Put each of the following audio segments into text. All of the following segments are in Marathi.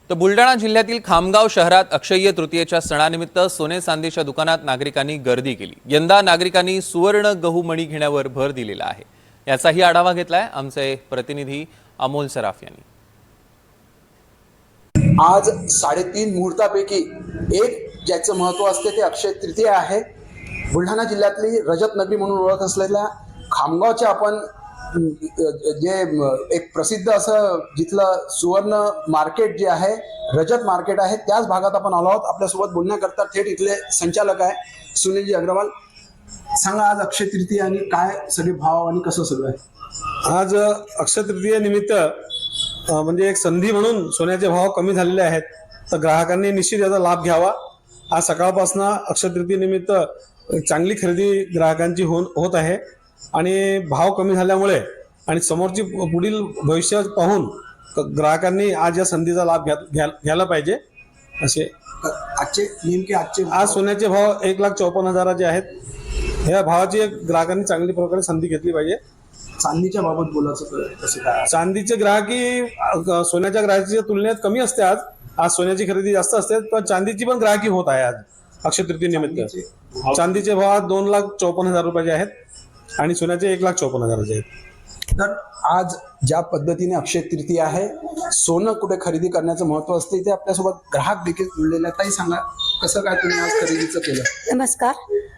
तर बुलढाणा जिल्ह्यातील खामगाव शहरात अक्षय्य तृतीयेच्या सणानिमित्त सोने चांदीच्या दुकानात नागरिकांनी गर्दी केली। यंदा नागरिकांनी सुवर्ण गहू मणी घेण्यावर भर दिलेला आहे। याचाही आढावा घेतलाय आमचे प्रतिनिधी अमोल सराफ यांनी। आज 3.5 मुहूर्तापैकी एक ज्याचं महत्त्व असते ते अक्षय तृतीया आहे। बुलढाणा जिल्ह्यातली रजत नगरी म्हणून ओळख असलेल्या खामगावचे आपण जे एक प्रसिद्ध असं जिथलं सुवर्ण मार्केट जे आहे, रजत मार्केट आहे, त्याच भागात आपण आलो आहोत। आपल्यासोबत बोलण्याकरता थेट इथले संचालक आहे सुनीलजी अग्रवाल। सांगा, आज अक्षय तृतीया आणि काय सगळे भाव आणि कसं सगळं आहे? आज अक्षय तृतीयेनिमित्त म्हणजे एक संधी म्हणून सोन्याचे भाव कमी झालेले आहेत, तर ग्राहकांनी निश्चित याचा लाभ घ्यावा। आज सकाळपासून अक्षय तृतीयेनिमित्त चांगली खरेदी ग्राहकांची होत आहे आणि भाव कमी झाल्यामुळे आणि समोरची पुढील भविष्य पाहून ग्राहकांनी आज या संधीचा लाभ घ्यायला पाहिजे। असे आज सोन्याचे भाव 1,54,000 आहेत। या भावाची ग्राहकांनी चांगली प्रकारे संधी घेतली पाहिजे। चांदीच्या बाबत बोलायचं कसं काय? चांदीचे ग्राहकी सोन्याच्या ग्राहकीच्या तुलनेत कमी असते। आज सोन्याची खरेदी जास्त असते, पण चांदीची पण ग्राहकी होत आहे। आज अक्षय तृतीयेनिमित्त चांदीचे भाव 2,54,000 रुपयाचे आहेत आणि सोन्याचे 1,54,000 आहेत। तर आज ज्या पद्धतीने अक्षय तृतीया आहे, सोनं कुठे खरेदी करण्याचं महत्त्व असते ते आपल्यासोबत ग्राहक देखील जुळलेले आहेत। ताई सांगा, कसं काय तुम्ही आज खरेदीचं केलं? नमस्कार,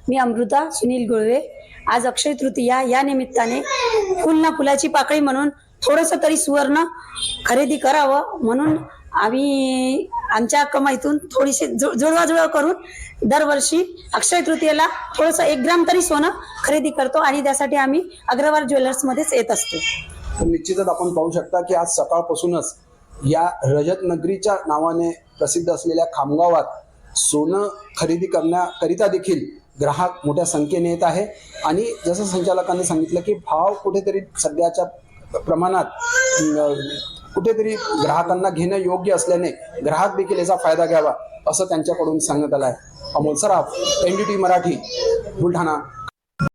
मी अमृता सुनील गुळवे। आज अक्षय तृतीया या निमित्ताने फुल ना फुलाची पाकळी म्हणून थोडंसं तरी सुवर्ण खरेदी करावं म्हणून आम्ही आमच्या कमाईतून थोडीशी जुळवाजुळव करून दरवर्षी अक्षय तृतीयेला थोडंसं 1 ग्राम तरी सोनं खरेदी करतो आणि त्यासाठी आम्ही अग्रवाल ज्वेलर्समध्येच येत असतो। तर निश्चितच आपण पाहू शकता की आज सकाळपासूनच या रजत नगरीच्या नावाने प्रसिद्ध असलेल्या खामगावात सोनं खरेदी करण्याकरिता देखील ग्राहक मोठ्या संख्येने येत आहे। आणि जसं संचालकांनी सांगितलं की भाव कुठेतरी सध्याच्या प्रमाणात कुठेतरी ग्राहकांना घेणं योग्य असल्याने ग्राहक देखील याचा फायदा घ्यावा असं त्यांच्याकडून सांगण्यात आलं आहे। अमोल सराफ, NDTV मराठी, बुलढाणा।